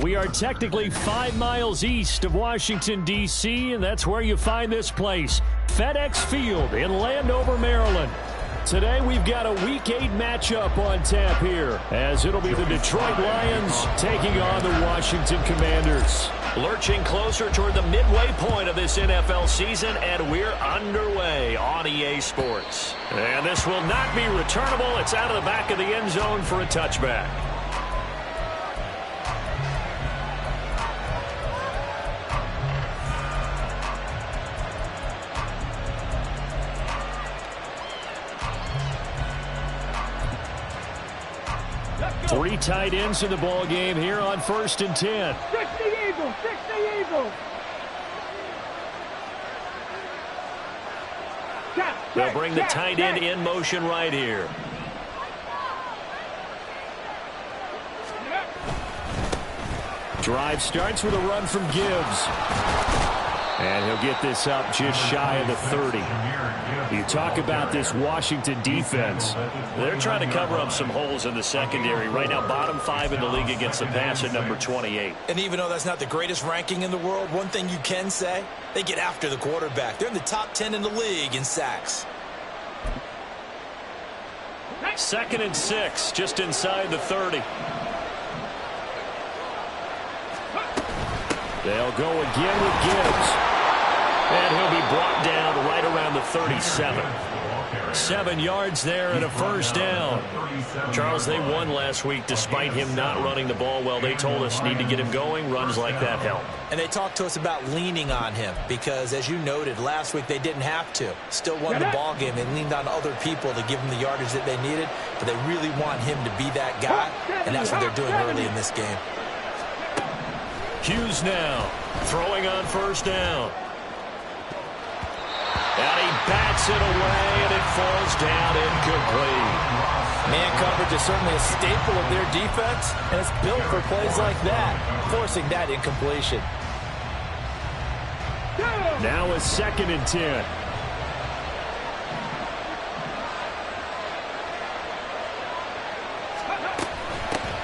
We are technically 5 miles east of Washington, D.C., and that's where you find this place, FedEx Field in Landover, Maryland. Today we've got a Week 8 matchup on tap here, as it'll be the Detroit Lions taking on the Washington Commanders. Lurching closer toward the midway point of this NFL season, and we're underway on EA Sports. And this will not be returnable. It's out of the back of the end zone for a touchback. Three tight ends in the ball game here on 1st and 10. 60 Eagles, 60 Eagles. They'll bring the tight end in motion right here. Drive starts with a run from Gibbs. And he'll get this up just shy of the 30. You talk about this Washington defense. They're trying to cover up some holes in the secondary. Right now, bottom 5 in the league against the pass at number 28. And even though that's not the greatest ranking in the world, one thing you can say, they get after the quarterback. They're in the top 10 in the league in sacks. 2nd and 6, just inside the 30. They'll go again with Gibbs. And he'll be brought down right around the 37. 7 yards there and a first down. Charles, they won last week despite him not running the ball well. They told us need to get him going. Runs like that help. And they talked to us about leaning on him because, as you noted, last week they didn't have to. Still won the ball game. They leaned on other people to give them the yardage that they needed, but they really want him to be that guy, and that's what they're doing early in this game. Hughes now throwing on first down. And he bats it away, and it falls down incomplete. Man coverage is certainly a staple of their defense, and it's built for plays like that, forcing that incompletion. Now a 2nd and 10.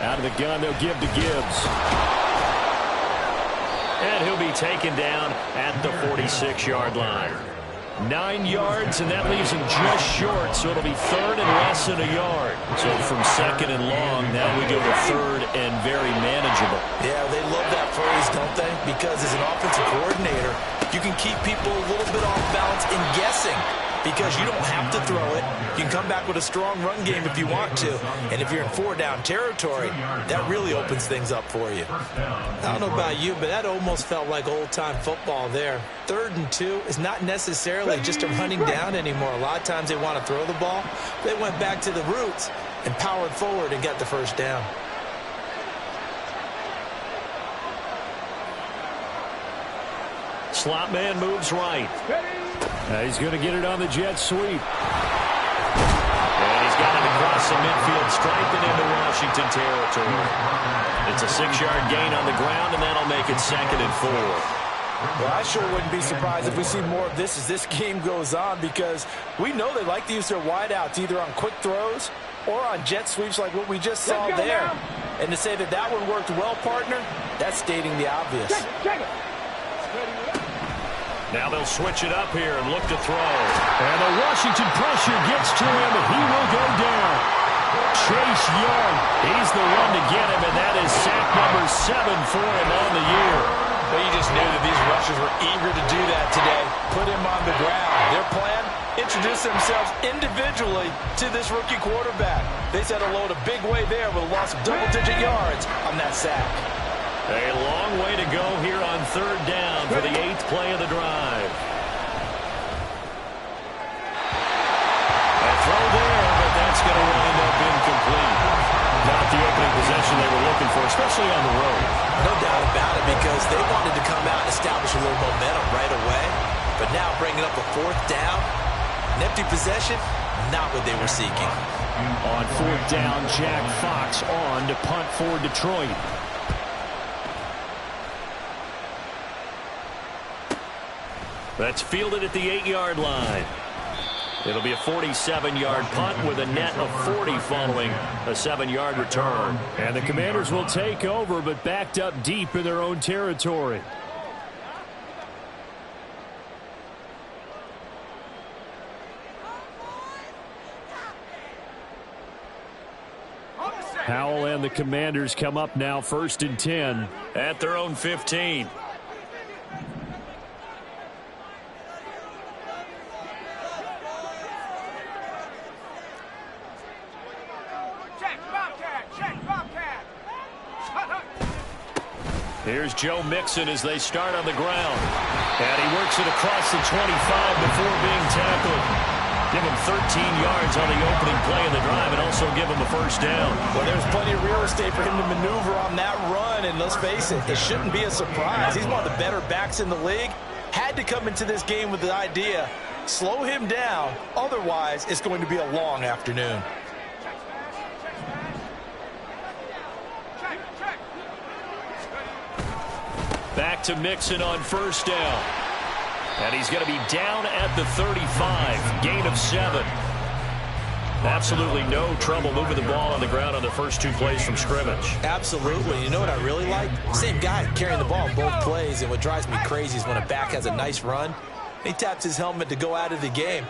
Out of the gun, they'll give to Gibbs. And he'll be taken down at the 46-yard line. 9 yards, and that leaves him just short, so it'll be 3rd and less than a yard. So from 2nd and long, now we go to 3rd and very manageable. Yeah, they love that phrase, don't they? Because as an offensive coordinator, you can keep people a little bit off balance in guessing because you don't have to throw it. You can come back with a strong run game if you want to. And if you're in 4-down territory, that really opens things up for you. I don't know about you, but that almost felt like old-time football there. 3rd and 2 is not necessarily just a running down anymore. A lot of times they want to throw the ball. They went back to the roots and powered forward and got the first down. Slot man moves right. He's going to get it on the jet sweep. And he's got it across the midfield stripe and into Washington territory. It's a 6-yard gain on the ground, and that'll make it 2nd and 4. Well, I sure wouldn't be surprised if we see more of this as this game goes on because we know they like to use their wideouts either on quick throws or on jet sweeps like what we just saw there. And to say that that one worked well, partner, that's stating the obvious. Check it. Now they'll switch it up here and look to throw. And the Washington pressure gets to him, and he will go down. Chase Young, he's the one to get him, and that is sack number 7 for him on the year. Well, you just knew that these rushers were eager to do that today. Put him on the ground. Their plan, introduce themselves individually to this rookie quarterback. They said hello to big way there with a loss of double-digit yards on that sack. A long way to go here on 3rd down for the 8th play of the drive. A throw there, but that's going to wind up incomplete. Not the opening possession they were looking for, especially on the road. No doubt about it, because they wanted to come out and establish a little momentum right away. But now bringing up a fourth down, an empty possession, not what they were seeking. On fourth down, Jack Fox on to punt for Detroit. That's fielded at the 8-yard line. It'll be a 47-yard punt with a net of 40 following a 7-yard return. And the Commanders will take over, but backed up deep in their own territory. Howell and the Commanders come up now 1st and 10 at their own 15. Here's Joe Mixon as they start on the ground. And he works it across the 25 before being tackled. Give him 13 yards on the opening play of the drive and also give him a first down. Well, there's plenty of real estate for him to maneuver on that run, and let's face it, it shouldn't be a surprise. He's one of the better backs in the league. Had to come into this game with the idea, slow him down, otherwise it's going to be a long afternoon. Back to Mixon on first down. And he's going to be down at the 35. Gain of 7. Absolutely no trouble moving the ball on the ground on the first 2 plays from scrimmage. Absolutely. You know what I really like? Same guy carrying the ball both plays, and what drives me crazy is when a back has a nice run, he taps his helmet to go out of the game.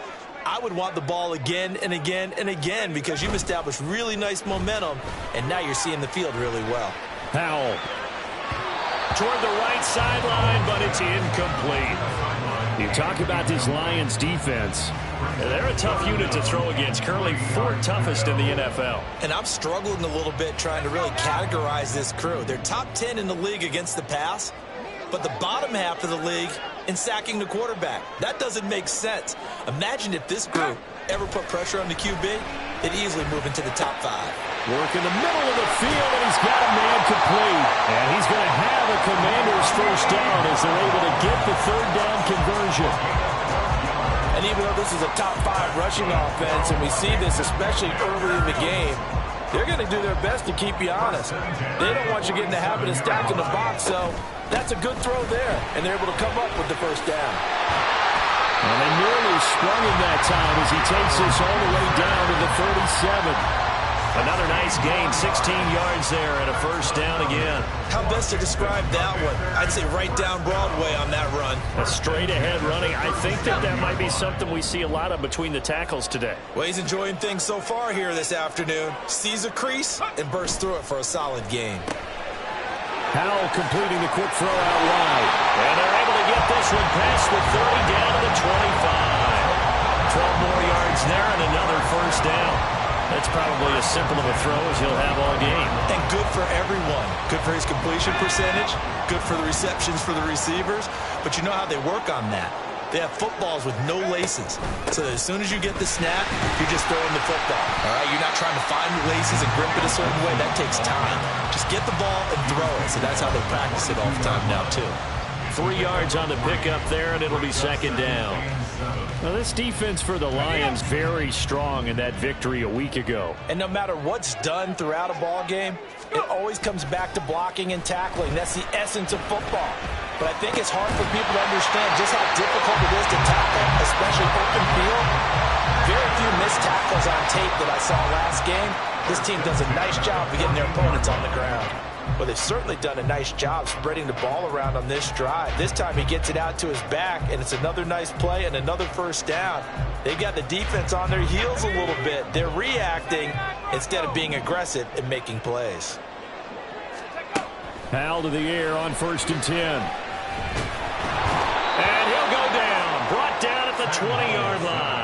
I would want the ball again and again and again because you've established really nice momentum, and now you're seeing the field really well. Howell toward the right sideline, but it's incomplete. You talk about this Lions defense. They're a tough unit to throw against, currently 4th toughest in the NFL. And I'm struggling a little bit trying to really categorize this crew. They're top 10 in the league against the pass, but the bottom half of the league in sacking the quarterback. That doesn't make sense. Imagine if this group ever put pressure on the QB, it'd easily move into the top 5. Work in the middle of the field, and he's got a man complete. And he's going to have a Commander's first down as they're able to get the 3rd down conversion. And even though this is a top 5 rushing offense, and we see this especially early in the game, they're going to do their best to keep you honest. They don't want you getting the habit of stacking the box, so that's a good throw there. And they're able to come up with the first down. And they nearly sprung him that time as he takes this all the way down to the 37. Another nice gain, 16 yards there and a first down again. How best to describe that one? I'd say right down Broadway on that run. A straight ahead running. I think that might be something we see a lot of between the tackles today. Well, he's enjoying things so far here this afternoon. Sees a crease and bursts through it for a solid gain. Howell completing the quick throw out wide. And they're able to get this one past the 30 down to the 25. 12 more yards there and another first down. That's probably as simple of a throw as he'll have all game. And good for everyone. Good for his completion percentage. Good for the receptions for the receivers. But you know how they work on that. They have footballs with no laces. So as soon as you get the snap, you're just throwing the football. All right? You're not trying to find the laces and grip it a certain way. That takes time. Just get the ball and throw it. So that's how they practice it all the time now, too. 3 yards on the pickup there, and it'll be 2nd down. Now, this defense for the Lions very strong in that victory a week ago. And no matter what's done throughout a ball game, it always comes back to blocking and tackling. That's the essence of football. But I think it's hard for people to understand just how difficult it is to tackle, especially open field. Very few missed tackles on tape that I saw last game. This team does a nice job of getting their opponents on the ground. Well, they've certainly done a nice job spreading the ball around on this drive. This time he gets it out to his back, and it's another nice play and another first down. They've got the defense on their heels a little bit. They're reacting instead of being aggressive and making plays. Howell to the air on 1st and 10. And he'll go down. Brought down at the 20-yard line.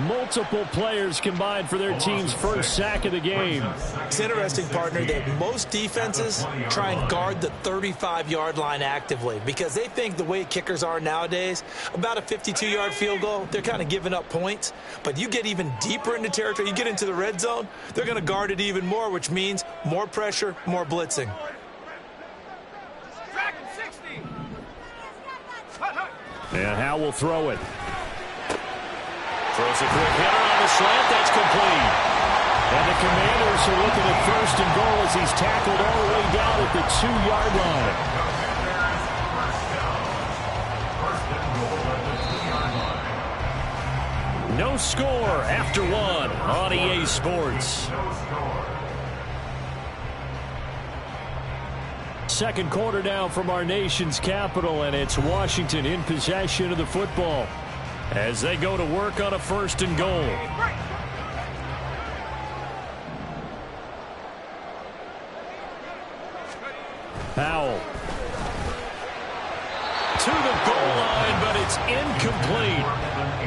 Multiple players combined for their team's first sack of the game. It's interesting, partner, that most defenses try and guard the 35-yard line actively because they think the way kickers are nowadays, about a 52-yard field goal, they're kind of giving up points. But you get even deeper into territory, you get into the red zone, they're going to guard it even more, which means more pressure, more blitzing. And Howe will throw it. Throws a quick hitter on the slant. That's complete. And the Commanders are looking at 1st and goal as he's tackled all the way down at the 2-yard line. No score after 1 on EA Sports. Second quarter now from our nation's capital, and it's Washington in possession of the football as they go to work on a 1st and goal. Powell to the goal line, but it's incomplete.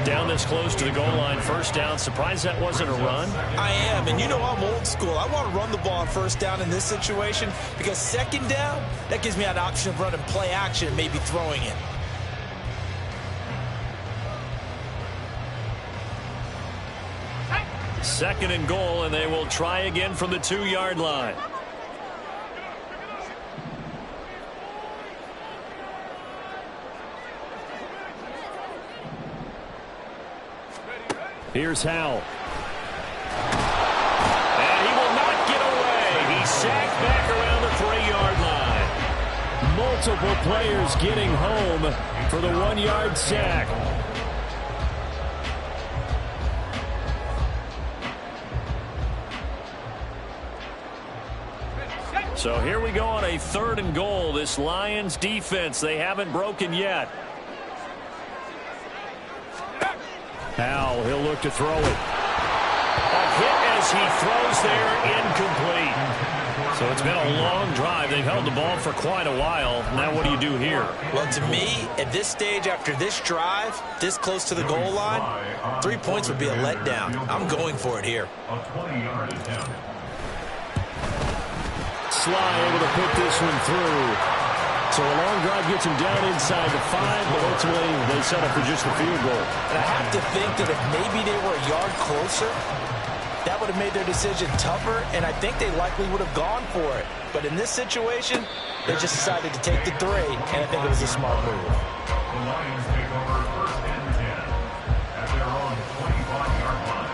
Down this close to the goal line, 1st down. Surprised that wasn't a run? I am, and you know I'm old school. I want to run the ball on 1st down in this situation because 2nd down, that gives me an option of running play action and maybe throwing it. Second and goal, and they will try again from the 2-yard line. Here's Howe. And he will not get away. He's sacked back around the 3-yard line. Multiple players getting home for the 1-yard sack. So here we go on a 3rd and goal. This Lions defense, they haven't broken yet. Howe, he'll look to throw it. A hit as he throws there, incomplete. So it's been a long drive. They've held the ball for quite a while. Now what do you do here? Well, to me, at this stage, after this drive, this close to the goal line, 3 points would be a letdown. I'm going for it here. Sly able to put this one through. So a long drive gets him down inside the 5, but ultimately they settle for just the field goal. And I have to think that if maybe they were a yard closer, that would have made their decision tougher, and I think they likely would have gone for it. But in this situation, they just decided to take the 3, and I think it was a smart move. The Lions take over 1st and 10 at their own 25-yard line.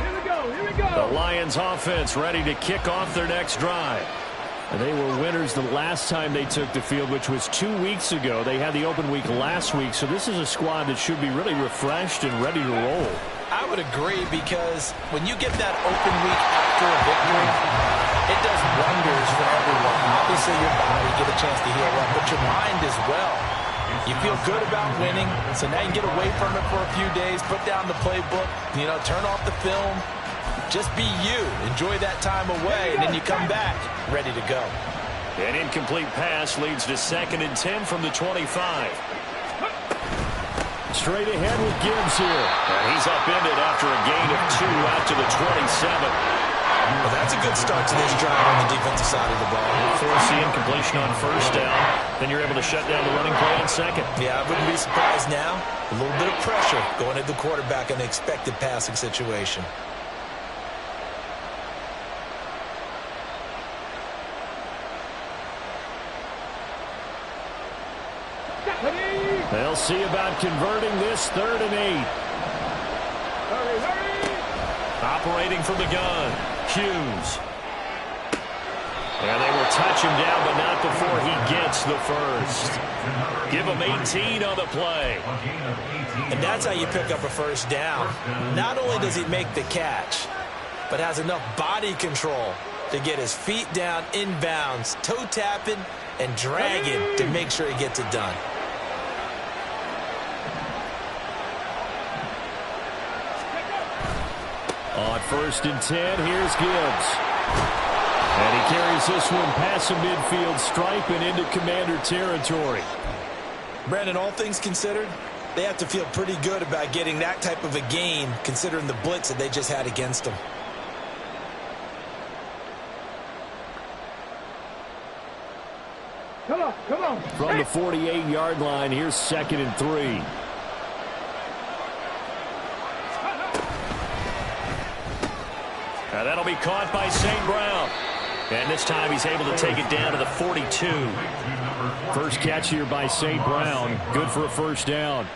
Here we go. The Lions offense ready to kick off their next drive. And they were winners the last time they took the field, which was 2 weeks ago. They had the open week last week, so this is a squad that should be really refreshed and ready to roll. I would agree, because when you get that open week after a victory, it does wonders for everyone. Obviously, your body get a chance to heal up, but your mind as well. You feel good about winning, so now you can get away from it for a few days, put down the playbook, turn off the film. Just be you. Enjoy that time away, and then you come back ready to go. An incomplete pass leads to 2nd and 10 from the 25. Straight ahead with Gibbs here. And he's upended after a gain of 2 out to the 27. Well, that's a good start to this drive on the defensive side of the ball. Force the incompletion on 1st down. Then you're able to shut down the running play on 2nd. Yeah, I wouldn't be surprised now. A little bit of pressure going at the quarterback in an expected passing situation. They'll see about converting this 3rd and 8. Hurry. Operating from the gun, Hughes. And they will touch him down, but not before he gets the 1st. Give him 18 on the play. And that's how you pick up a 1st down. Not only does he make the catch, but has enough body control to get his feet down inbounds, toe tapping and dragging to make sure he gets it done. On 1st and 10, here's Gibbs. And he carries this one past the midfield stripe and into Commander territory. Brandon, all things considered, they have to feel pretty good about getting that type of a gain, considering the blitz that they just had against them. Come on. From the 48-yard line, here's 2nd and 3. Now that'll be caught by St. Brown. And this time he's able to take it down to the 42. First catch here by St. Brown. Good for a first down.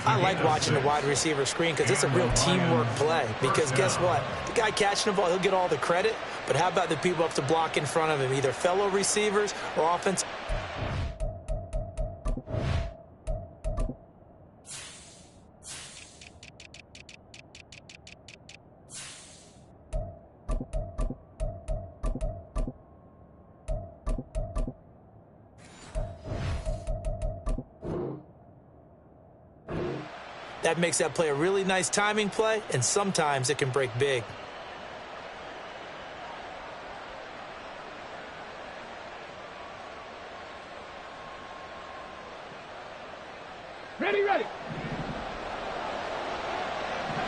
I like watching the wide receiver screen because it's a real teamwork play. Because guess what? The guy catching the ball, he'll get all the credit. But how about the people up to block in front of him, either fellow receivers or offense? That makes that play a really nice timing play, and sometimes it can break big. Ready, ready.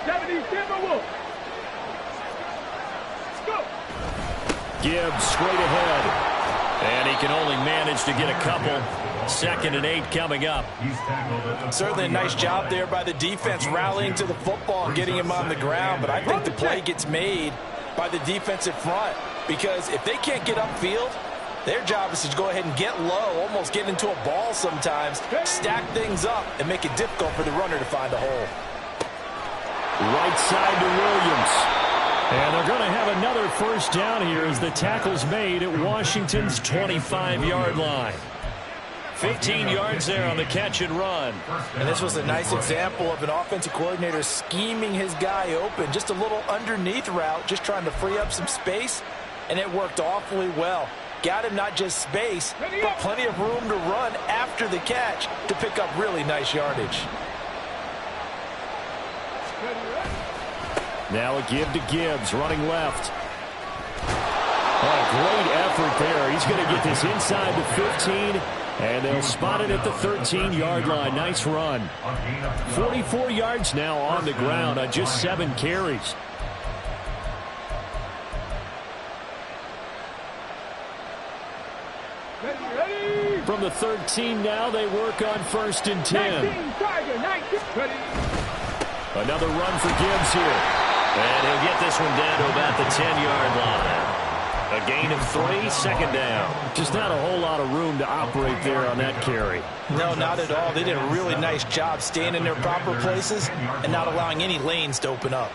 70 Timber Wolf. Let's go. Gibbs straight ahead. And he can only manage to get a couple. 2nd and 8 coming up. Certainly a nice job there by the defense rallying to the football and getting him on the ground. But I think the play gets made by the defensive front because if they can't get upfield, their job is to go ahead and get low, almost get into a ball sometimes, stack things up, and make it difficult for the runner to find a hole. Right side to Williams. And they're going to have another first down here as the tackle's made at Washington's 25-yard line. 15 yards there on the catch and run. And this was a nice example of an offensive coordinator scheming his guy open. Just a little underneath route, just trying to free up some space, and it worked awfully well. Got him not just space, but plenty of room to run after the catch to pick up really nice yardage. Now a give to Gibbs, running left. Oh, great effort there. He's going to get this inside the 15, and they'll spot it at the 13-yard line. Nice run. 44 yards now on the ground on just 7 carries. Ready. From the 13 now, they work on 1st and 10. 19 Tiger, 19. Ready. Another run for Gibbs here. And he'll get this one down to about the 10-yard line. A gain of 3, 2nd down. Just not a whole lot of room to operate there on that carry. No, not at all. They did a really nice job staying in their proper places and not allowing any lanes to open up.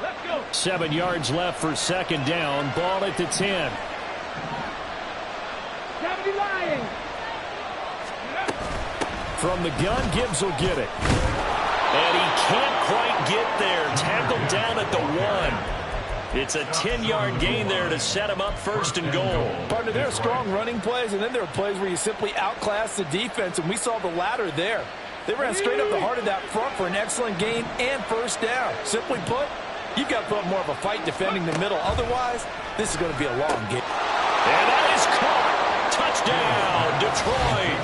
Let's go. 7 yards left for 2nd down. Ball at the 10. 70 Lions. From the gun, Gibbs will get it. And he can't quite get there. Tackled down at the 1. It's a 10-yard gain there to set him up 1st and goal. Partner, there are strong running plays, and then there are plays where you simply outclass the defense, and we saw the latter there. They ran straight up the heart of that front for an excellent gain and 1st down. Simply put, you've got to put up more of a fight defending the middle. Otherwise, this is going to be a long game. And that is caught. Touchdown, Detroit.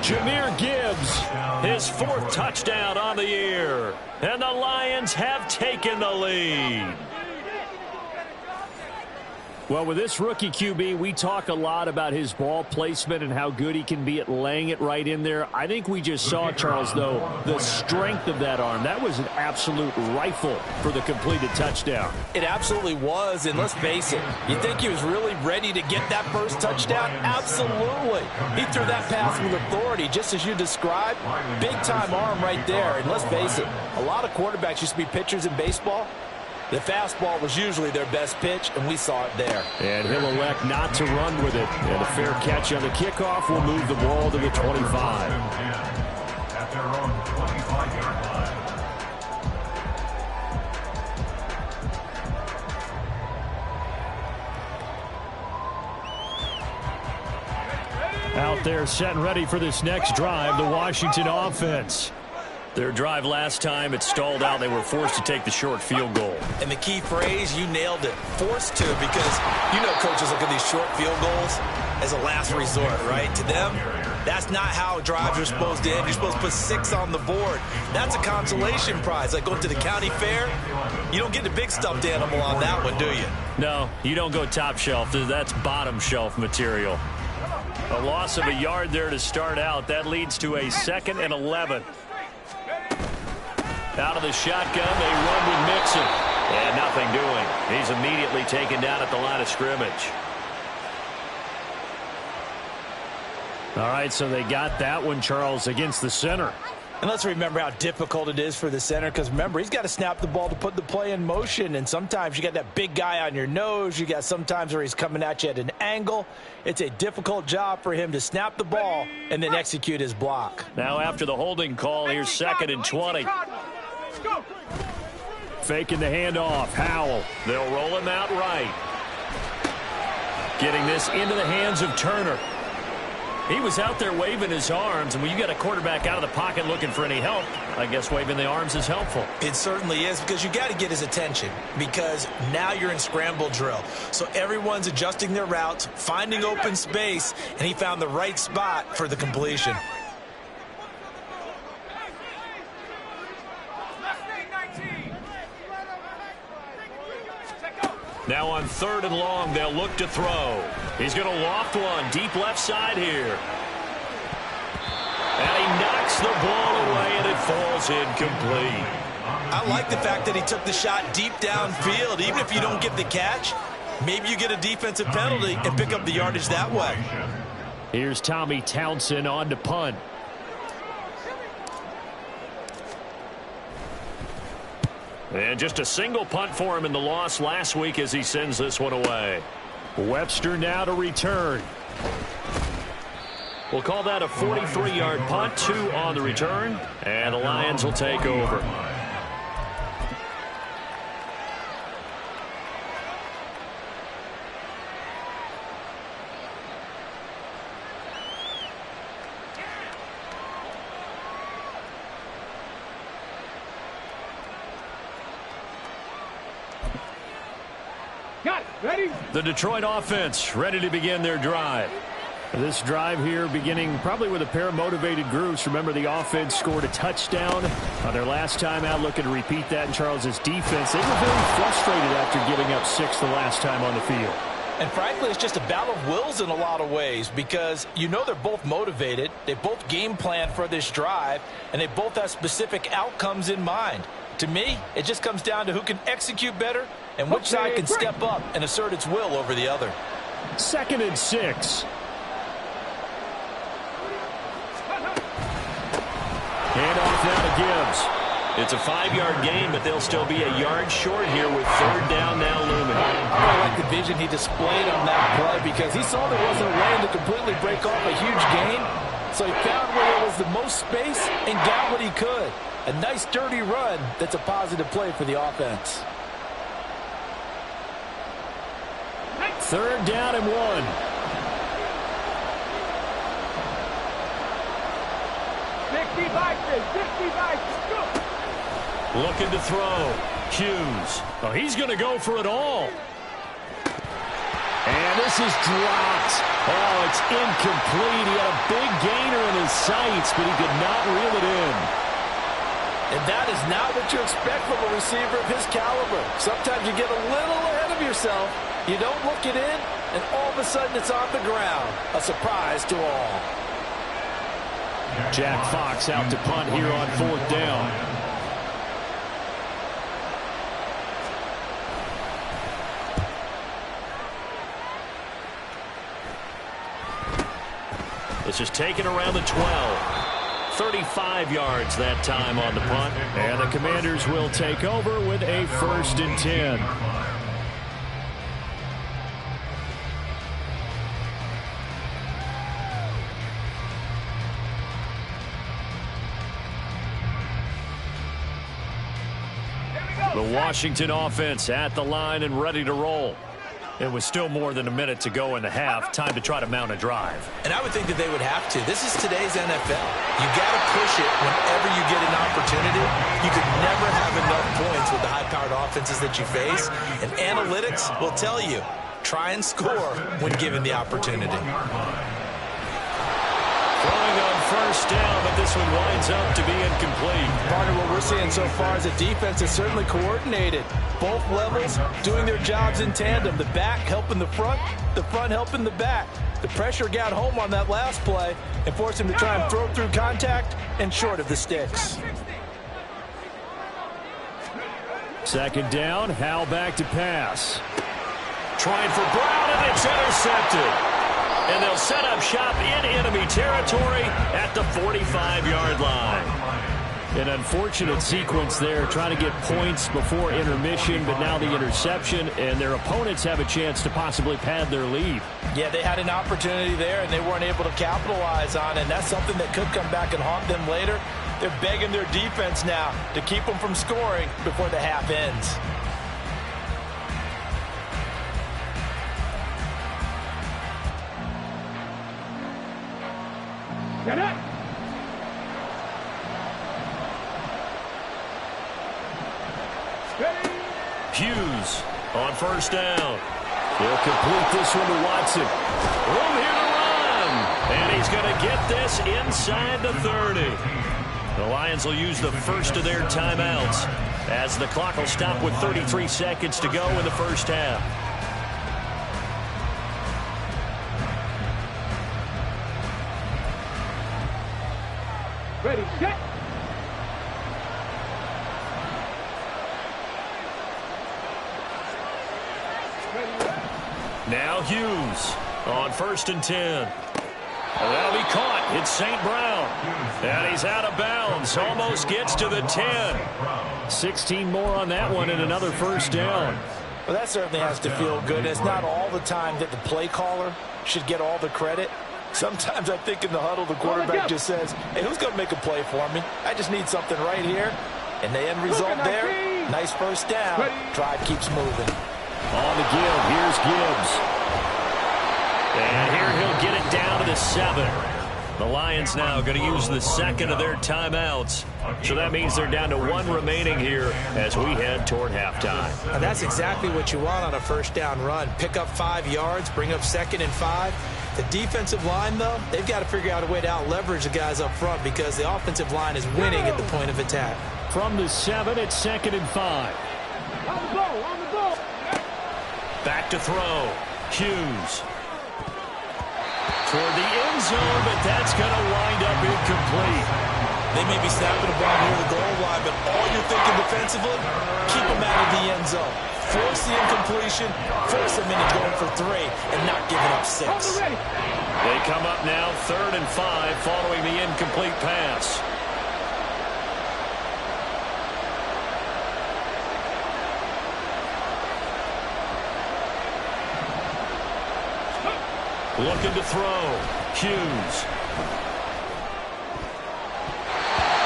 Jahmyr Gibbs, his 4th touchdown on the year. And the Lions have taken the lead. Well, with this rookie QB, we talk a lot about his ball placement and how good he can be at laying it right in there. I think we just saw, Charles, though, the strength of that arm. That was an absolute rifle for the completed touchdown. It absolutely was, and let's face it, you think he was really ready to get that first touchdown? Absolutely. He threw that pass with authority, just as you described. Big-time arm right there, and let's face it, a lot of quarterbacks used to be pitchers in baseball. The fastball was usually their best pitch, and we saw it there. And he'll elect not to run with it. And a fair catch on the kickoff will move the ball to the 25. At their own 25-yard line. Out there set and ready for this next drive, the Washington offense. Their drive last time, it stalled out. They were forced to take the short field goal. And the key phrase, you nailed it, forced to, because you know coaches look at these short field goals as a last resort, right? To them, that's not how drives are supposed to end. You're supposed to put 6 on the board. That's a consolation prize. Like going to the county fair, you don't get the big stuffed animal on that one, do you? No, you don't go top shelf. That's bottom shelf material. A loss of a yard there to start out. That leads to a 2nd and 11. Out of the shotgun, they run with Mixon. And nothing doing. He's immediately taken down at the line of scrimmage. All right, so they got that one, Charles, against the center. And let's remember how difficult it is for the center, because remember, he's got to snap the ball to put the play in motion, and sometimes you got that big guy on your nose. You got sometimes where he's coming at you at an angle. It's a difficult job for him to snap the ball and then execute his block. Now after the holding call, here's 2nd and 20. Faking the handoff. Howell. They'll roll him out right. Getting this into the hands of Turner. He was out there waving his arms, and when you got a quarterback out of the pocket looking for any help, I guess waving the arms is helpful. It certainly is, because you got to get his attention, because now you're in scramble drill. So everyone's adjusting their routes, finding open space, and he found the right spot for the completion. Now on 3rd and long, they'll look to throw. He's going to loft one deep left side here. And he knocks the ball away, and it falls incomplete. I like the fact that he took the shot deep downfield. Even if you don't get the catch, maybe you get a defensive penalty and pick up the yardage that way. Here's Tommy Townsend on to punt. And just a single punt for him in the loss last week as he sends this one away. Webster now to return. We'll call that a 43-yard punt, 2 on the return, and the Lions will take over. Ready? The Detroit offense ready to begin their drive. This drive here beginning probably with a pair of motivated groups. Remember, the offense scored a touchdown on their last time out. Looking to repeat that in Charles's defense. They were very frustrated after giving up 6 the last time on the field. And frankly, it's just a battle of wills in a lot of ways, because you know they're both motivated. They both game plan for this drive, and they both have specific outcomes in mind. To me, it just comes down to who can execute better and which side can step up and assert its will over the other. 2nd and 6. Handoff now to Gibbs. It's a 5-yard gain, but they'll still be a yard short here with 3rd down now looming. I like the vision he displayed on that play, because he saw there wasn't a way to completely break off a huge gain. So he found where there was the most space and got what he could. A nice dirty run that's a positive play for the offense. 3rd down and 1. Looking to throw. Hughes. Oh, he's going to go for it all. And this is dropped. Oh, it's incomplete. He had a big gainer in his sights, but he could not reel it in. And that is not what you expect from a receiver of his caliber. Sometimes you get a little ahead of yourself. You don't look it in, and all of a sudden it's on the ground. A surprise to all. Jack Fox out to punt here on 4th down. This is taken around the 12. 35 yards that time on the punt. And the Commanders will take over with a 1st and 10. The Washington offense at the line and ready to roll. It was still more than a minute to go in the half. Time to try to mount a drive. And I would think that they would have to. This is today's NFL. You got to push it whenever you get an opportunity. You could never have enough points with the high-powered offenses that you face. And analytics will tell you, try and score when given the opportunity. Throwing on 1st down, but this one winds up to be incomplete. Partner, what we're seeing so far is the defense is certainly coordinated. Both levels doing their jobs in tandem. The back helping the front helping the back. The pressure got home on that last play and forced him to try and throw through contact and short of the sticks. Second down, Howell back to pass. Trying for Brown, and it's intercepted. And they'll set up shop in enemy territory at the 45-yard line. An unfortunate sequence there, trying to get points before intermission, but now the interception, and their opponents have a chance to possibly pad their lead. Yeah, they had an opportunity there, and they weren't able to capitalize on it, and that's something that could come back and haunt them later. They're begging their defense now to keep them from scoring before the half ends. Get it. Hughes on first down. He'll complete this one to Watson. Room here to run. And he's going to get this inside the 30. The Lions will use the first of their timeouts as the clock will stop with 33 seconds to go in the first half. Ready, set. Now Hughes on first and 10. And that'll be caught. It's St. Brown. And he's out of bounds. Almost gets to the 10. 16 more on that one and another first down. Well, that certainly has to feel good. It's not all the time that the play caller should get all the credit. Sometimes I think in the huddle, the quarterback just says, hey, who's going to make a play for me? I just need something right here. And the end result there, nice first down. Drive keeps moving. On the give, here's Gibbs. And here he'll get it down to the 7. The Lions now going to use the second of their timeouts. So that means they're down to 1 remaining here as we head toward halftime. And that's exactly what you want on a first down run. Pick up 5 yards, bring up 2nd and 5. The defensive line, though, they've got to figure out a way to out-leverage the guys up front because the offensive line is winning at the point of attack. From the 7, it's 2nd and 5. On the ball, on the ball. Back to throw. Hughes. Toward the end zone, but that's going to wind up incomplete. They may be snapping the ball near the goal line, but all you're thinking defensively, keep them out of the end zone. Force the incompletion, force them into going for 3, and not giving up 6. They come up now 3rd and 5 following the incomplete pass. Looking to throw. Hughes.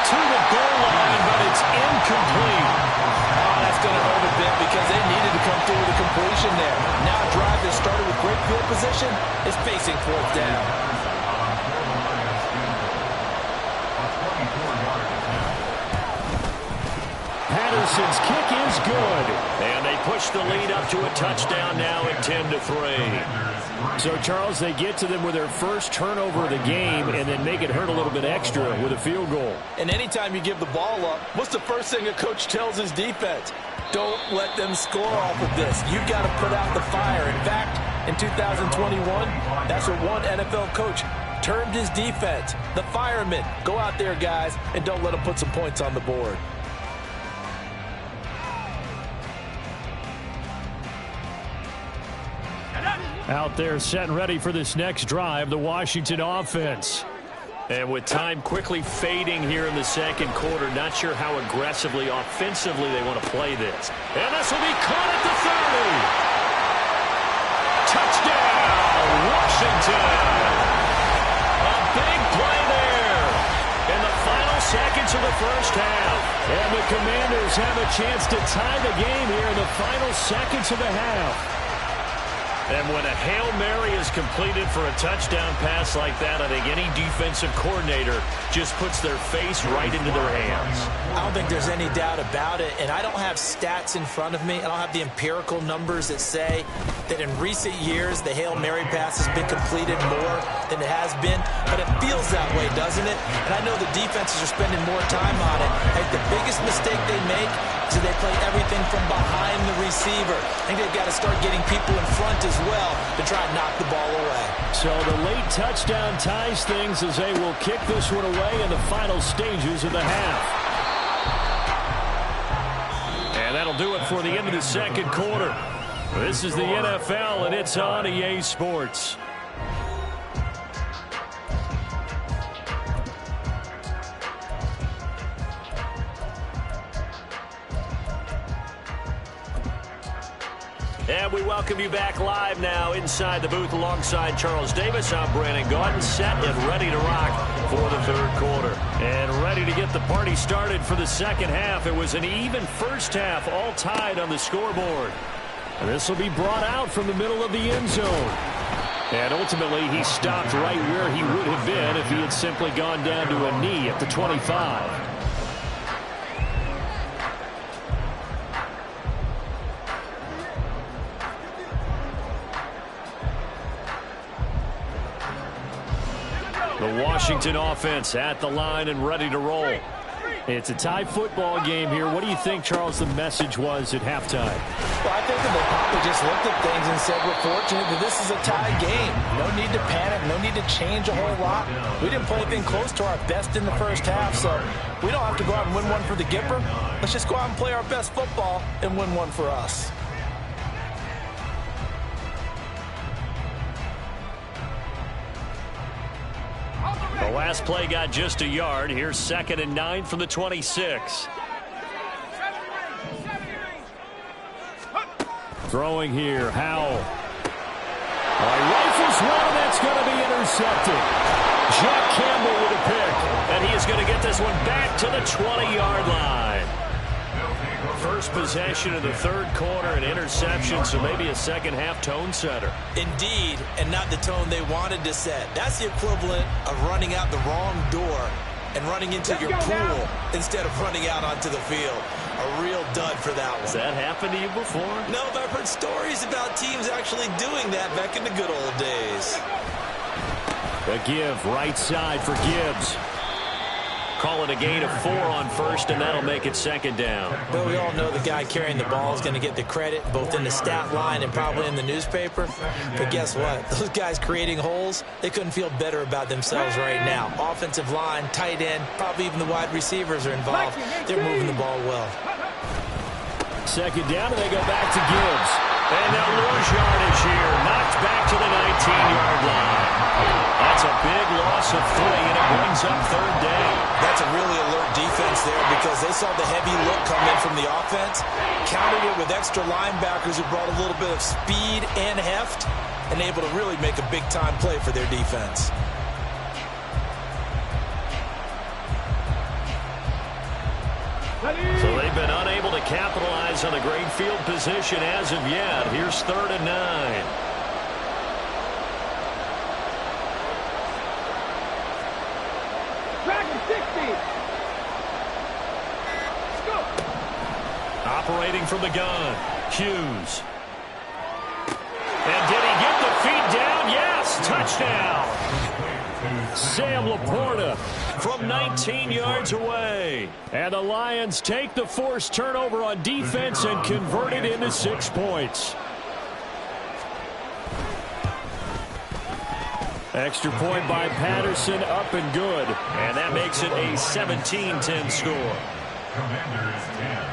To the goal line, but it's incomplete. Oh, that's going to hurt a bit because they needed to come through with a completion there. Now a drive that started with great field position is facing 4th down. Patterson's kick is good. And they push the lead up to a touchdown now at 10-3. So, Charles, they get to them with their first turnover of the game and then make it hurt a little bit extra with a field goal. And anytime you give the ball up, what's the first thing a coach tells his defense? Don't let them score off of this. You've got to put out the fire. In fact, in 2021, that's what one NFL coach termed his defense. The firemen. Go out there, guys, and don't let them put some points on the board. Out there set and ready for this next drive, the Washington offense. And with time quickly fading here in the second quarter, not sure how aggressively, offensively they want to play this. And this will be caught at the 30. Touchdown, Washington. A big play there in the final seconds of the first half. And the Commanders have a chance to tie the game here in the final seconds of the half. And when a Hail Mary is completed for a touchdown pass like that, I think any defensive coordinator just puts their face right into their hands. I don't think there's any doubt about it, and I don't have stats in front of me. I don't have the empirical numbers that say that in recent years the Hail Mary pass has been completed more than it has been, but it feels that way, doesn't it? And I know the defenses are spending more time on it. I think the biggest mistake they make is that they play everything from behind the receiver. I think they've got to start getting people in front as well to try and knock the ball away. So the late touchdown ties things as they will kick this one away in the final stages of the half. And that'll do it for the end of the second quarter. This is the NFL, and it's on EA Sports. And we welcome you back live now inside the booth alongside Charles Davis. I'm Brandon Gaudin, set and ready to rock for the third quarter. And ready to get the party started for the second half. It was an even first half, all tied on the scoreboard. And this will be brought out from the middle of the end zone. And ultimately, he stopped right where he would have been if he had simply gone down to a knee at the 25. The Washington offense at the line and ready to roll. It's a tie football game here. What do you think, Charles, the message was at halftime? Well, I think that they probably just looked at things and said, we're fortunate that this is a tie game. No need to panic. No need to change a whole lot. We didn't play anything close to our best in the first half, so we don't have to go out and win one for the Gipper. Let's just go out and play our best football and win one for us. The last play got just a yard. Here's 2nd and 9 from the 26. Throwing here, Howell. Rifles one, that's going to be intercepted. Jack Campbell with a pick, and he is going to get this one back to the 20-yard line. First possession of the third quarter, an interception, so maybe a second-half tone setter. Indeed, and not the tone they wanted to set. That's the equivalent of running out the wrong door and running into your pool instead of running out onto the field. A real dud for that one. Has that happened to you before? No, but I've heard stories about teams actually doing that back in the good old days. A give, right side for Gibbs. Call it a gain of 4 on first, and that'll make it 2nd down. But we all know the guy carrying the ball is going to get the credit, both in the stat line and probably in the newspaper. But guess what? Those guys creating holes, they couldn't feel better about themselves right now. Offensive line, tight end, probably even the wide receivers are involved. They're moving the ball well. 2nd down, and they go back to Gibbs. And now Lewis yardage here, knocked back to the 19-yard line. That's a big loss of 3, and it brings up 3rd down. That's a really alert defense there because they saw the heavy look come in from the offense, countered it with extra linebackers who brought a little bit of speed and heft, and able to really make a big-time play for their defense. So they've been unable to capitalize on the great field position as of yet. Here's 3rd and 9. Operating from the gun, Hughes. And did he get the feet down? Yes, touchdown. Sam Laporta from 19 yards away. And the Lions take the forced turnover on defense and convert it into 6 points. Extra point by Patterson, up and good. And that makes it a 17-10 score. Commanders 10.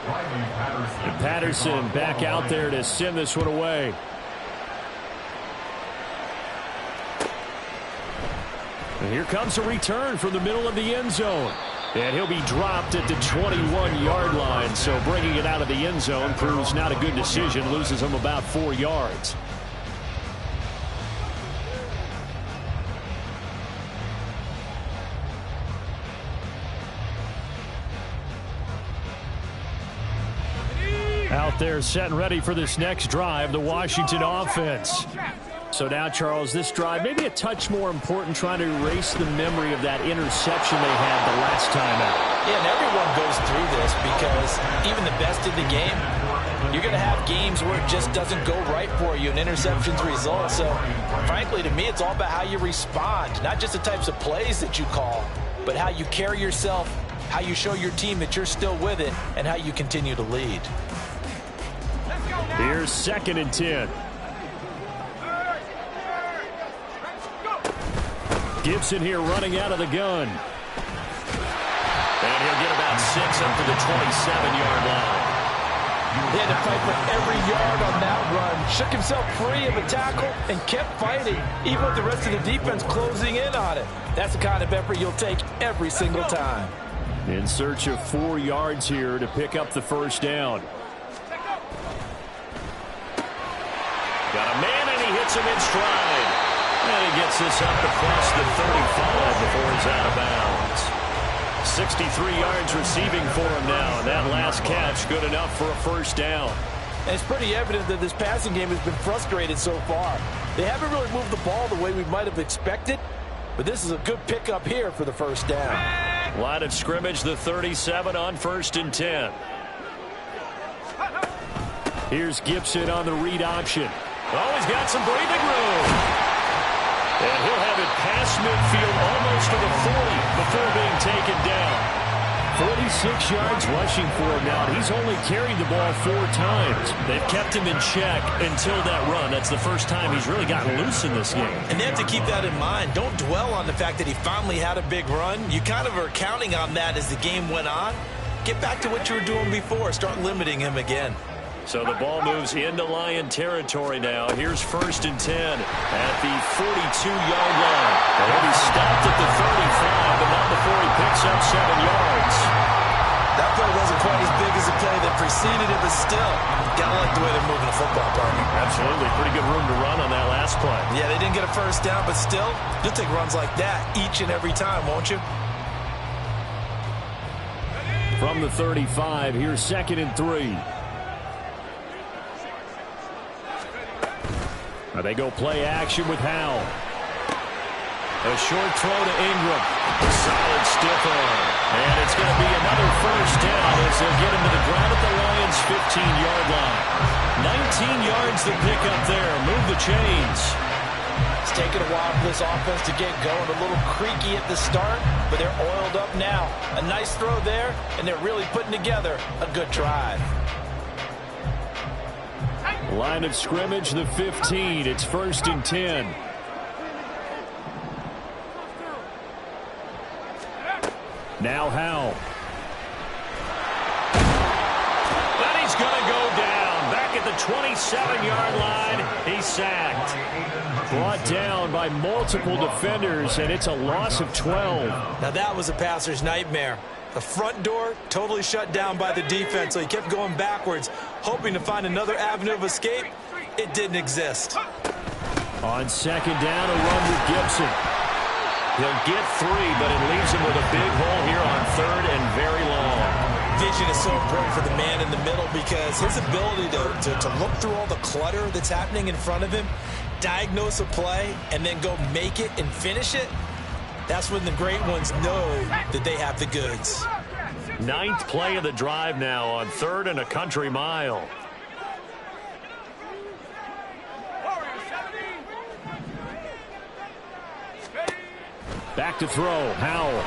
And Patterson back out there to send this one away. And here comes a return from the middle of the end zone. And he'll be dropped at the 21-yard line. So bringing it out of the end zone proves not a good decision. Loses him about 4 yards. Out there set and ready for this next drive, the Washington offense. So now, Charles, this drive maybe a touch more important, trying to erase the memory of that interception they had the last time out. Yeah, and everyone goes through this because even the best of the game, you're going to have games where it just doesn't go right for you and interceptions result. So, frankly, to me, it's all about how you respond, not just the types of plays that you call, but how you carry yourself, how you show your team that you're still with it, and how you continue to lead. Here's 2nd and 10. Gibson here running out of the gun. And he'll They'll get about 6 up to the 27-yard line. He had to fight for every yard on that run. Shook himself free of a tackle and kept fighting, even with the rest of the defense closing in on it. That's the kind of effort you'll take every single time. In search of 4 yards here to pick up the first down. Got a man, and he hits him in stride. And he gets this up across the 35 before he's out of bounds. 63 yards receiving for him now, and that last catch good enough for a first down. And it's pretty evident that this passing game has been frustrated so far. They haven't really moved the ball the way we might have expected, but this is a good pickup here for the first down. Line of scrimmage, the 37 on 1st and 10. Here's Gibson on the read option. Oh, he's got some breathing room. And he'll have it past midfield almost to the 40 before being taken down. 46 yards rushing for him now. He's only carried the ball 4 times. They've kept him in check until that run. That's the first time he's really gotten loose in this game. And they have to keep that in mind. Don't dwell on the fact that he finally had a big run. You kind of are counting on that as the game went on. Get back to what you were doing before. Start limiting him again. So the ball moves into Lion territory now. Here's 1st and 10 at the 42-yard line. He'll be stopped at the 35, but not before he picks up 7 yards. That play wasn't quite as big as the play that preceded it, but still, gotta like the way they're moving the football, partner. Absolutely. Pretty good room to run on that last play. Yeah, they didn't get a first down, but still, you'll take runs like that each and every time, won't you? From the 35, here's 2nd and 3. They go play action with Howell. A short throw to Ingram. A solid stiff arm. And it's going to be another first down as they'll get him to the ground at the Lions' 15-yard line. 19 yards to pick up there. Move the chains. It's taken a while for this offense to get going. A little creaky at the start, but they're oiled up now. A nice throw there, and they're really putting together a good drive. Line of scrimmage, the 15. It's 1st and 10. Now Howell. But he's going to go down. Back at the 27-yard line. He's sacked. Brought down by multiple defenders, and it's a loss of 12. Now that was a passer's nightmare. The front door totally shut down by the defense, so he kept going backwards, hoping to find another avenue of escape. It didn't exist. On 2nd down, a run with Gibson. He'll get 3, but it leaves him with a big hole here on 3rd and very long. Vision is so important for the man in the middle because his ability to look through all the clutter that's happening in front of him, diagnose a play, and then go make it and finish it, that's when the great ones know that they have the goods. 9th play of the drive now on 3rd and a country mile. Back to throw. Howell.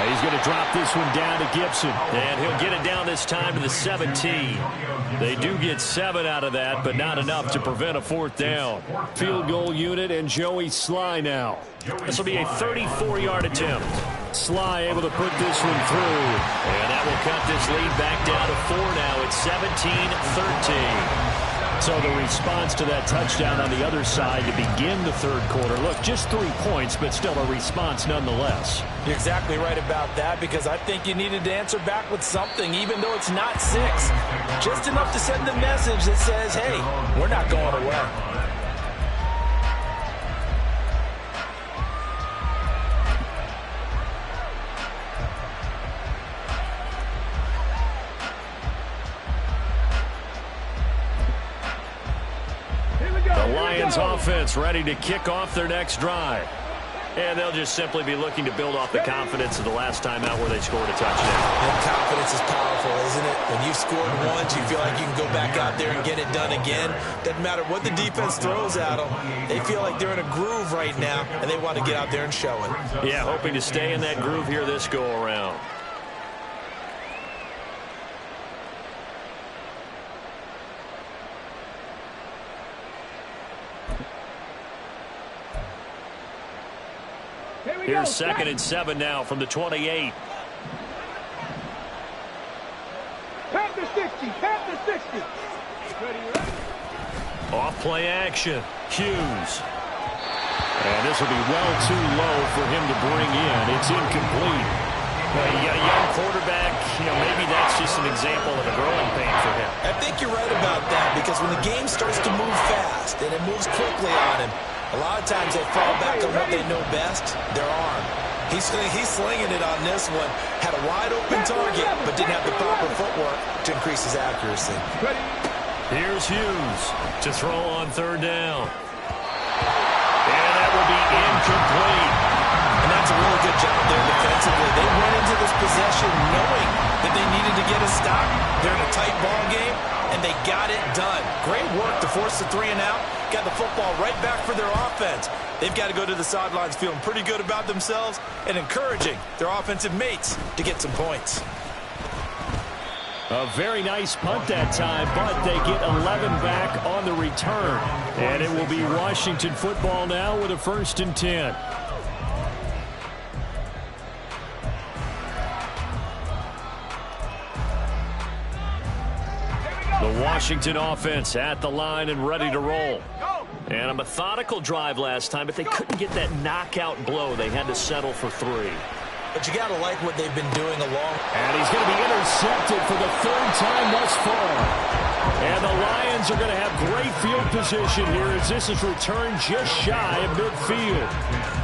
He's going to drop this one down to Gibson. And he'll get it down this time to the 17. They do get 7 out of that, but not enough to prevent a 4th down. Field goal unit and Joey Sly now. This will be a 34-yard attempt. Sly able to put this one through. And that will cut this lead back down to 4 now. It's 17-13. So the response to that touchdown on the other side to begin the 3rd quarter. Look, just 3 points, but still a response nonetheless. You're exactly right about that because I think you needed to answer back with something, even though it's not 6. Just enough to send the message that says, hey, we're not going away. Lions offense ready to kick off their next drive. And they'll just simply be looking to build off the confidence of the last time out where they scored a touchdown. And confidence is powerful, isn't it? When you've scored once, you feel like you can go back out there and get it done again. Doesn't matter what the defense throws at them. They feel like they're in a groove right now, and they want to get out there and show it. Yeah, hoping to stay in that groove here this go-around. Here's 2nd and 7 now from the 28. 60. Off play action. Hughes. And this will be well too low for him to bring in. It's incomplete. You got a young quarterback, maybe that's just an example of a growing pain for him. I think you're right about that, because when the game starts to move fast and it moves quickly on him, a lot of times they fall back on what they know best, their arm. He's slinging it on this one. Had a wide open target, but didn't have the proper footwork to increase his accuracy. Here's Hughes to throw on third down. And that will be incomplete. And that's a really good job there defensively. They went into this possession knowing that they needed to get a stop. They're in a tight ball game, and they got it done. Great work to force the 3 and out. Got the football right back for their offense. They've got to go to the sidelines feeling pretty good about themselves and encouraging their offensive mates to get some points. A very nice punt that time, but they get 11 back on the return. And it will be Washington football now with a 1st and 10. The Washington offense at the line and ready to roll. And a methodical drive last time, but they couldn't get that knockout blow. They had to settle for 3. But you got to like what they've been doing along. And he's going to be intercepted for the 3rd time thus far. And the Lions are going to have great field position here as this is returned just shy of midfield.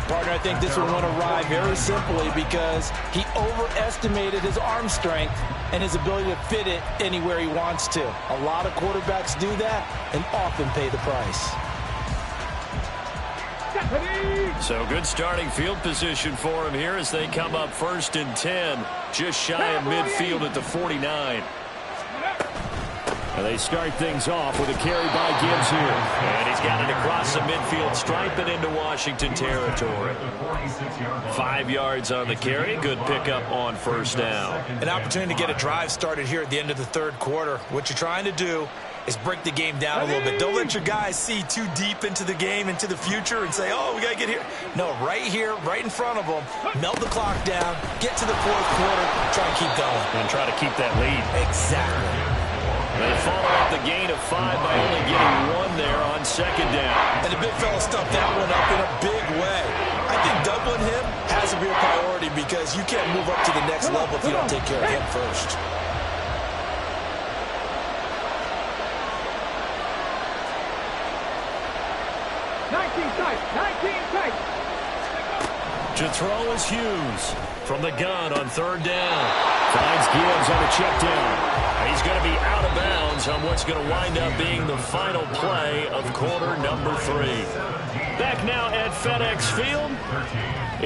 Partner, I think this one went awry very simply because he overestimated his arm strength and his ability to fit it anywhere he wants to. A lot of quarterbacks do that and often pay the price. So good starting field position for him here as they come up 1st and 10, just shy of midfield at the 49. And they start things off with a carry by Gibbs here. And he's got it across the midfield stripe and into Washington territory. 5 yards on the carry. Good pickup on 1st down. An opportunity to get a drive started here at the end of the 3rd quarter. What you're trying to do is break the game down a little bit. Don't let your guys see too deep into the game, into the future, and say, oh, we got to get here. No, right here, right in front of them. Melt the clock down, get to the 4th quarter, try and keep going. And try to keep that lead. Exactly. They follow up the gain of 5 by only getting 1 there on 2nd down. And the big fella stuffed that one up in a big way. I think doubling him has to be a priority because you can't move up to the next level if you don't take care of him first. To throw is Hughes from the gun on 3rd down. Finds Gibbs on the check down. He's going to be out of bounds on what's going to wind up being the final play of quarter number 3. Back now at FedEx Field.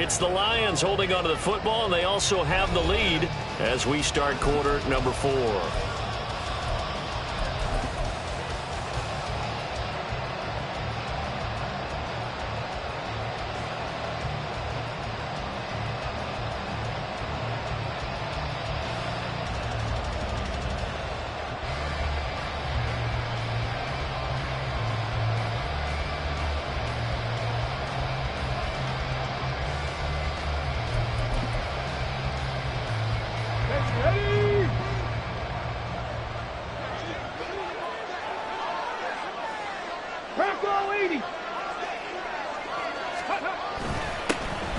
It's the Lions holding onto the football, and they also have the lead as we start quarter number 4.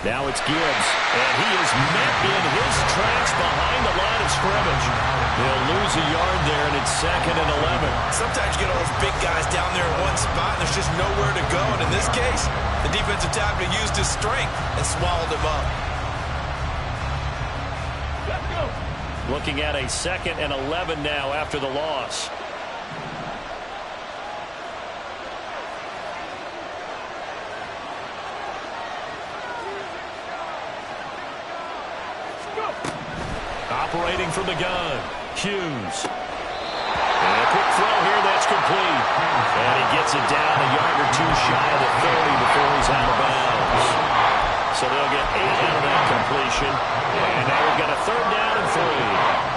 Now it's Gibbs, and he is met in his tracks behind the line of scrimmage. They'll lose a yard there, and it's 2nd and 11. Sometimes you get all those big guys down there in one spot, and there's just nowhere to go. And in this case, the defensive tackle used his strength and swallowed him up. Looking at a 2nd and 11 now after the loss. Operating from the gun, Hughes. And a quick throw here, that's complete. And he gets it down a yard or 2 shy of the 30 before he's out of bounds. So they'll get 8 out of that completion. And now we've got a 3rd down and 3.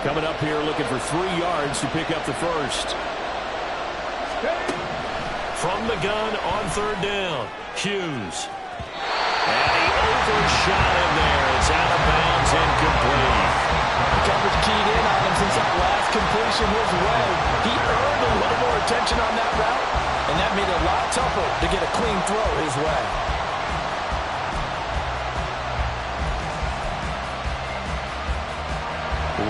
Coming up here looking for 3 yards to pick up the 1st. From the gun on third down, Hughes. And he overshot him there. It's out of bounds, incomplete. The coverage keyed in on him since that last completion his way. He earned a little more attention on that route, and that made it a lot tougher to get a clean throw his way.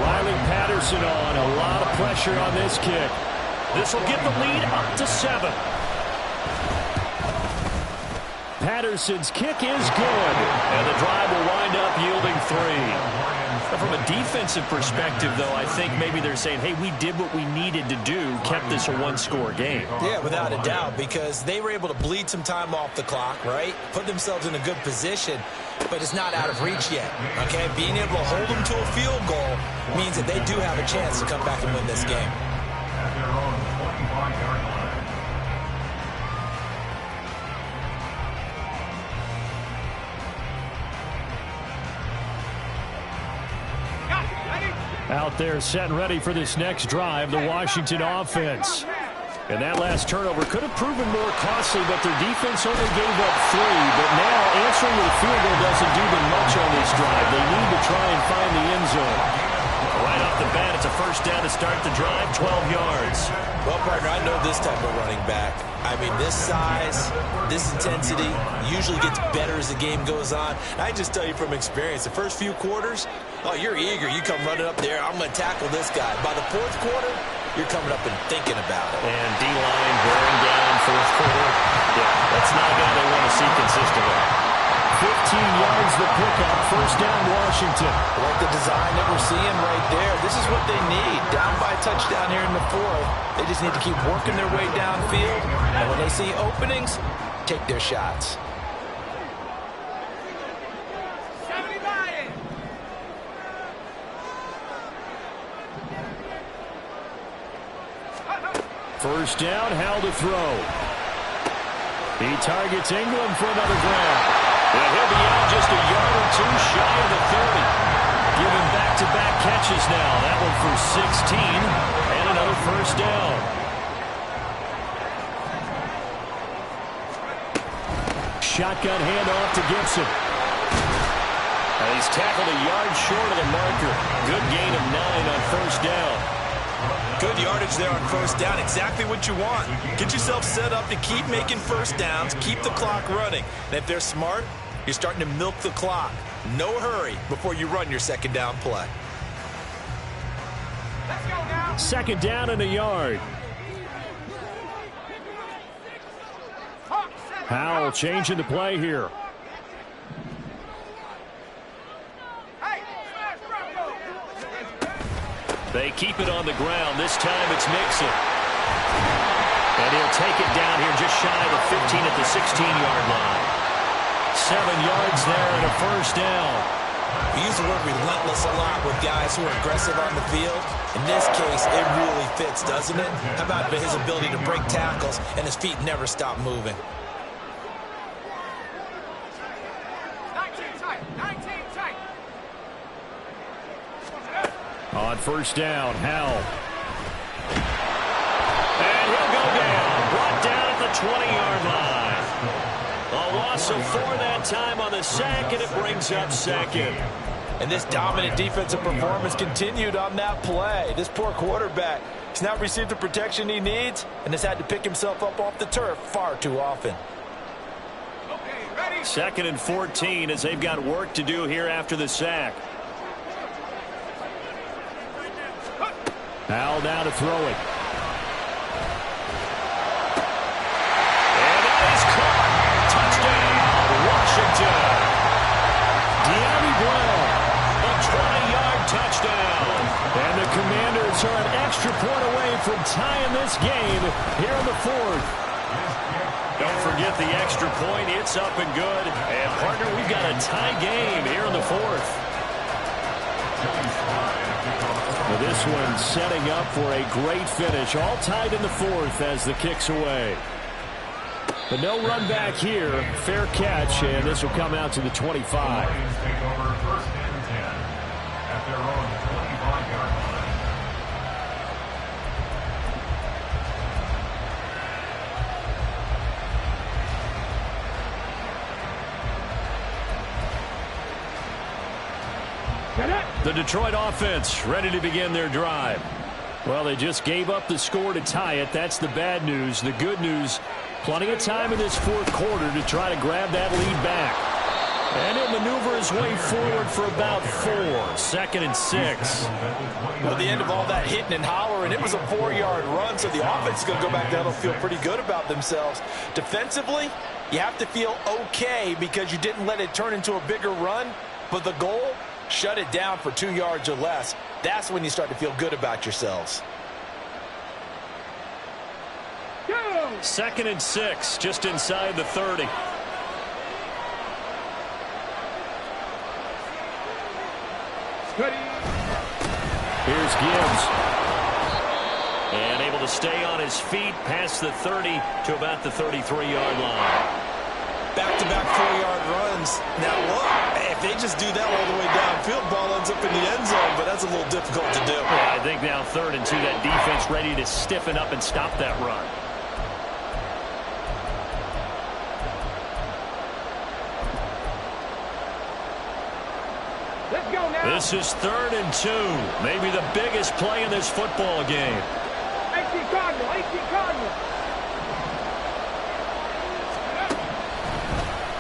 Riley Patterson on. A lot of pressure on this kick. This will get the lead up to 7. Patterson's kick is good, and the drive will wind up yielding 3. From a defensive perspective, though, I think maybe they're saying, hey, we did what we needed to do, kept this a one-score game. Yeah, without a doubt, because they were able to bleed some time off the clock, right? Put themselves in a good position, but it's not out of reach yet, okay? Being able to hold them to a field goal means that they do have a chance to come back and win this game. At their own 25-yard line. Out there set and ready for this next drive, the Washington offense. And that last turnover could have proven more costly, but their defense only gave up 3. But now answering with a field goal doesn't do them much on this drive. They need to try and find the end zone. Right off the bat, it's a first down to start the drive, 12 yards. Well, partner, I know this type of running back. I mean, this size, this intensity usually gets better as the game goes on. I just tell you from experience, the first few quarters, oh, you're eager. You come running up there, I'm going to tackle this guy. By the fourth quarter, you're coming up and thinking about it. And D-line bearing down fourth quarter. Yeah, that's not a guy they want to see consistently. 15 yards the pickup, first down Washington. I like the design that we're seeing right there. This is what they need. Down by a touchdown here in the fourth. They just need to keep working their way downfield. And when they see openings, take their shots. First down, Howell to throw. He targets Ingram for another grab. And he'll be out just a yard or 2 shy of the 30. Giving back-to-back catches now. That one for 16 and another first down. Shotgun handoff to Gibson. And he's tackled a yard short of the marker. Good gain of 9 on first down. Good yardage there on first down. Exactly what you want. Get yourself set up to keep making first downs, keep the clock running. And if they're smart, you're starting to milk the clock. No hurry before you run your second down play. Let's go now. Second down and a yard. Howell changing the play here. They keep it on the ground. This time it's Mixon. And he'll take it down here just shy of the 15 at the 16-yard line. 7 yards there and a first down. We use the word relentless a lot with guys who are aggressive on the field. In this case, it really fits, doesn't it? How about his ability to break tackles and his feet never stop moving? 19 tight. 19 tight. On first down, Howell. And he'll go down. Brought down at the 20-yard line. A loss of 4 that time on the sack, and it brings up second. And this dominant defensive performance continued on that play. This poor quarterback has not received the protection he needs and has had to pick himself up off the turf far too often. Okay, ready? Second and 14 as they've got work to do here after the sack. Howell down to throw it. And that is caught. Touchdown, Washington. De'Ami Brown, a 20-yard touchdown. And the Commanders are an extra point away from tying this game here in the fourth. Don't forget the extra point. It's up and good. And, partner, we've got a tie game here in the fourth. Well, this one setting up for a great finish. All tied in the fourth as the kick's away. But no run back here. Fair catch, and this will come out to the 25. Lions take over first and 10 at their own 25-yard line. The Detroit offense ready to begin their drive. Well, they just gave up the score to tie it. That's the bad news. The good news, plenty of time in this fourth quarter to try to grab that lead back. And he'll maneuver his way forward for about 4. 2nd and 6. Well, at the end of all that hitting and hollering, it was a 4-yard run, so the offense is going to go back down and feel pretty good about themselves. Defensively, you have to feel okay because you didn't let it turn into a bigger run, but the goal, shut it down for 2 yards or less. That's when you start to feel good about yourselves. 2nd and 6, just inside the 30. Here's Gibbs. And able to stay on his feet past the 30 to about the 33-yard line. Back-to-back 4-yard runs. Now, look, if they just do that all the way downfield, ball ends up in the end zone, but that's a little difficult to do. Yeah, I think now 3rd and 2, that defense ready to stiffen up and stop that run. Let's go now. This is 3rd and 2. Maybe the biggest play in this football game. 18 Cardinal, 18 Cardinal.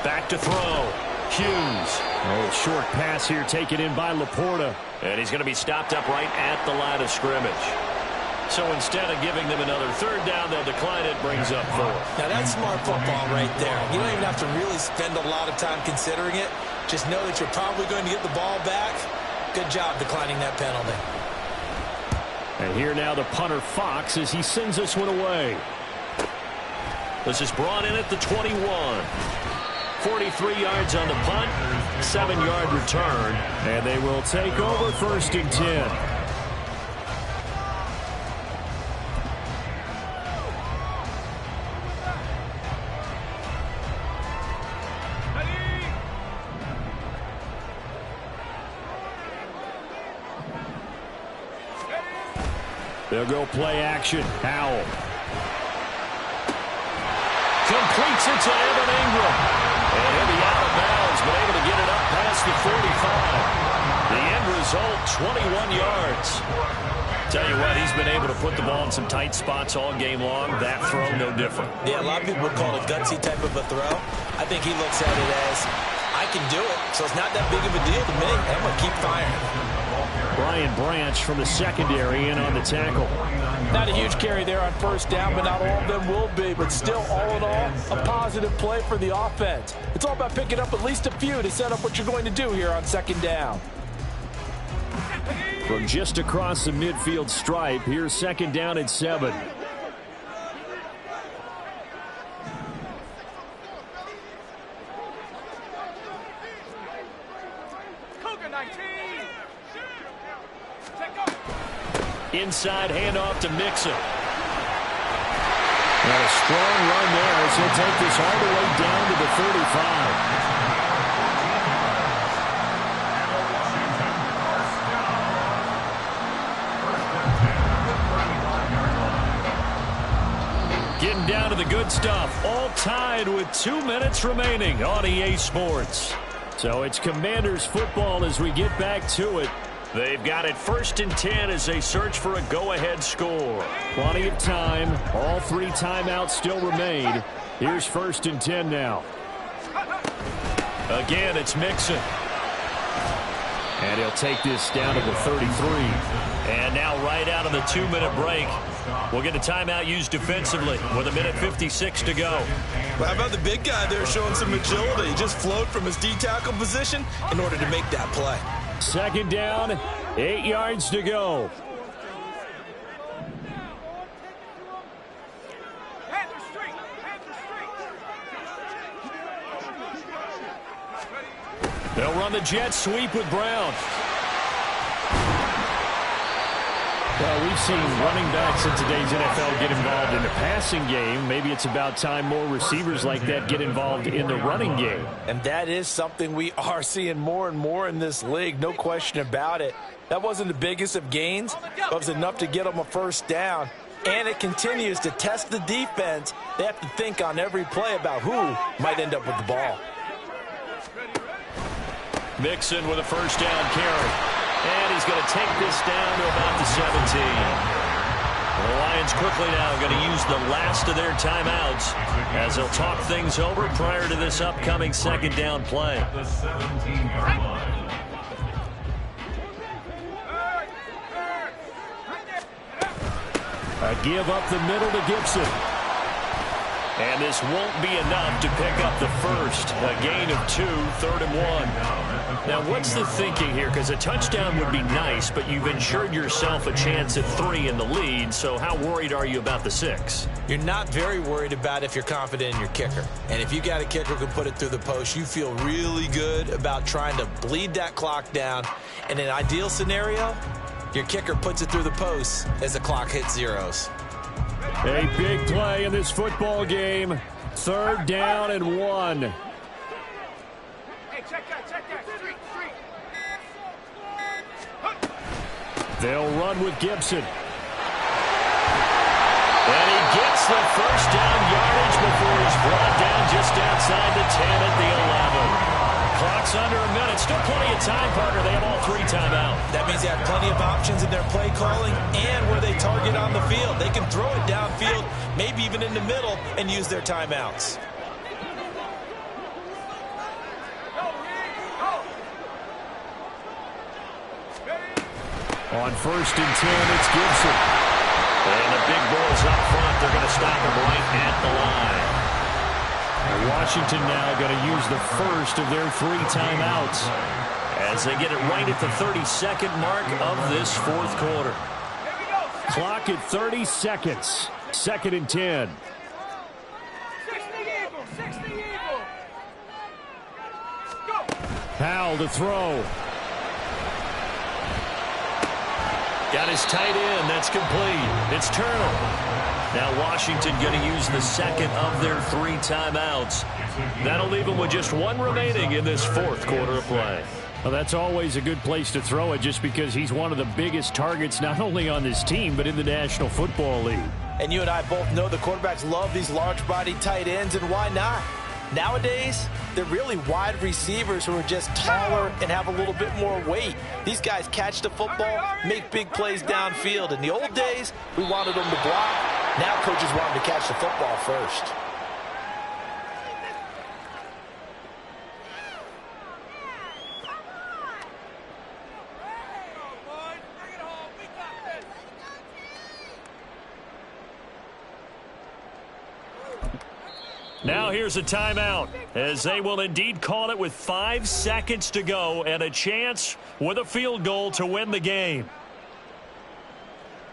Back to throw. Hughes. Oh, short pass here taken in by Laporta. And he's going to be stopped up right at the line of scrimmage. So instead of giving them another 3rd down, they'll decline it, brings up 4. Now, that's smart football right there. You don't even have to really spend a lot of time considering it. Just know that you're probably going to get the ball back. Good job declining that penalty. And here now the punter Fox as he sends this one away. This is brought in at the 21. 43 yards on the punt, 7-yard return, and they will take over 1st and 10. They'll go play action. Howell. Completes it to Evan Ingram. And he'll be out of bounds, but able to get it up past the 45. The end result, 21 yards. Tell you what, he's been able to put the ball in some tight spots all game long. That throw, no different. Yeah, a lot of people would call it a gutsy type of a throw. I think he looks at it as, I can do it, so it's not that big of a deal to me. I'm going to keep firing. Brian Branch from the secondary in on the tackle. Not a huge carry there on 1st down, but not all of them will be. But still, all in all, a positive play for the offense. It's all about picking up at least a few to set up what you're going to do here on 2nd down. From just across the midfield stripe, here's 2nd down and 7. Inside handoff to Mixon. And a strong run there as he'll take this all the way down to the 35. Getting down to the good stuff. All tied with 2 minutes remaining on EA Sports. So it's Commanders football as we get back to it. They've got it 1st and 10 as they search for a go-ahead score. Plenty of time. All 3 timeouts still remain. Here's 1st and 10 now. Again, it's Mixon. And he'll take this down to the 33. And now right out of the 2-minute break, we'll get a timeout used defensively with 1:56 to go. Well, how about the big guy there showing some agility? He just flowed from his D-tackle position in order to make that play. 2nd down, 8 yards to go. They'll run the jet sweep with Brown. Well, we've seen running backs in today's NFL get involved in the passing game. Maybe it's about time more receivers like that get involved in the running game. And that is something we are seeing more and more in this league, no question about it. That wasn't the biggest of gains, but it was enough to get them a 1st down. And it continues to test the defense. They have to think on every play about who might end up with the ball. Mixon with a first down carry. And he's going to take this down to about the 17. The Lions quickly now going to use the last of their timeouts as they'll talk things over prior to this upcoming second down play. The 17-yard line. A give up the middle to Gibson. And this won't be enough to pick up the first. A gain of 2, 3rd and 1. Now, what's the thinking here? Because a touchdown would be nice, but you've ensured yourself a chance at 3 in the lead. So how worried are you about the 6? You're not very worried about if you're confident in your kicker. And if you got a kicker who can put it through the post, you feel really good about trying to bleed that clock down. In an ideal scenario, your kicker puts it through the post as the clock hits zeros. A big play in this football game. 3rd down and 1. Hey, check that, street. They'll run with Gibson. And he gets the first down yardage before he's brought down just outside the 10 at the 11. Clock's under a minute. Still plenty of time, Parker. They have all 3 timeouts. That means they have plenty of options in their play calling and where they target on the field. They can throw it downfield, maybe even in the middle, and use their timeouts. On 1st and 10, it's Gibson. And the big boys up front, they're going to stop him right at the line. Washington now going to use the first of their 3 timeouts as they get it right at the 32nd mark of this 4th quarter. Clock at 30 seconds. 2nd and 10. 60 Eagle. Go. Powell to throw. Got his tight end. That's complete. It's Turner. Now Washington going to use the 2nd of their 3 timeouts. That'll leave them with just 1 remaining in this 4th quarter of play. Well, that's always a good place to throw it just because he's one of the biggest targets not only on this team but in the National Football League. And you and I both know the quarterbacks love these large-bodied tight ends, and why not? Nowadays, they're really wide receivers who are just taller and have a little bit more weight. These guys catch the football, make big plays downfield. In the old days, we wanted them to block. Now coaches want them to catch the football first. Now here's a timeout as they will indeed call it with 5 seconds to go and a chance with a field goal to win the game.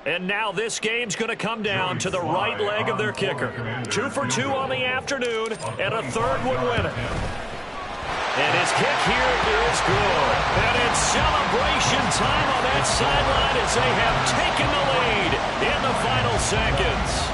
And now this game's going to come down to the right leg of their kicker. 2 for 2 on the afternoon, and a 3rd would win it. And his kick here is good. And it's celebration time on that sideline as they have taken the lead in the final seconds.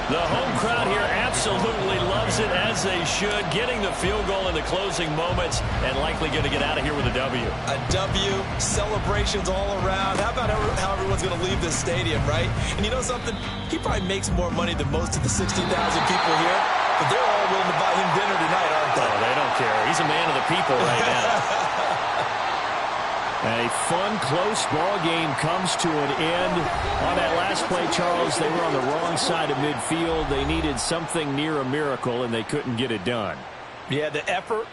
The home crowd here absolutely loves it, as they should, getting the field goal in the closing moments and likely going to get out of here with a W. A W, celebrations all around. How about how everyone's going to leave this stadium, right? And you know something? He probably makes more money than most of the 60,000 people here, but they're all willing to buy him dinner tonight, aren't they? Oh, they don't care. He's a man of the people right now. A fun, close ball game comes to an end. On that last play, Charles, they were on the wrong side of midfield. They needed something near a miracle, and they couldn't get it done. Yeah, the effort,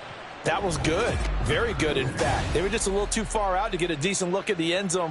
that was good. Very good, in fact. They were just a little too far out to get a decent look at the end zone.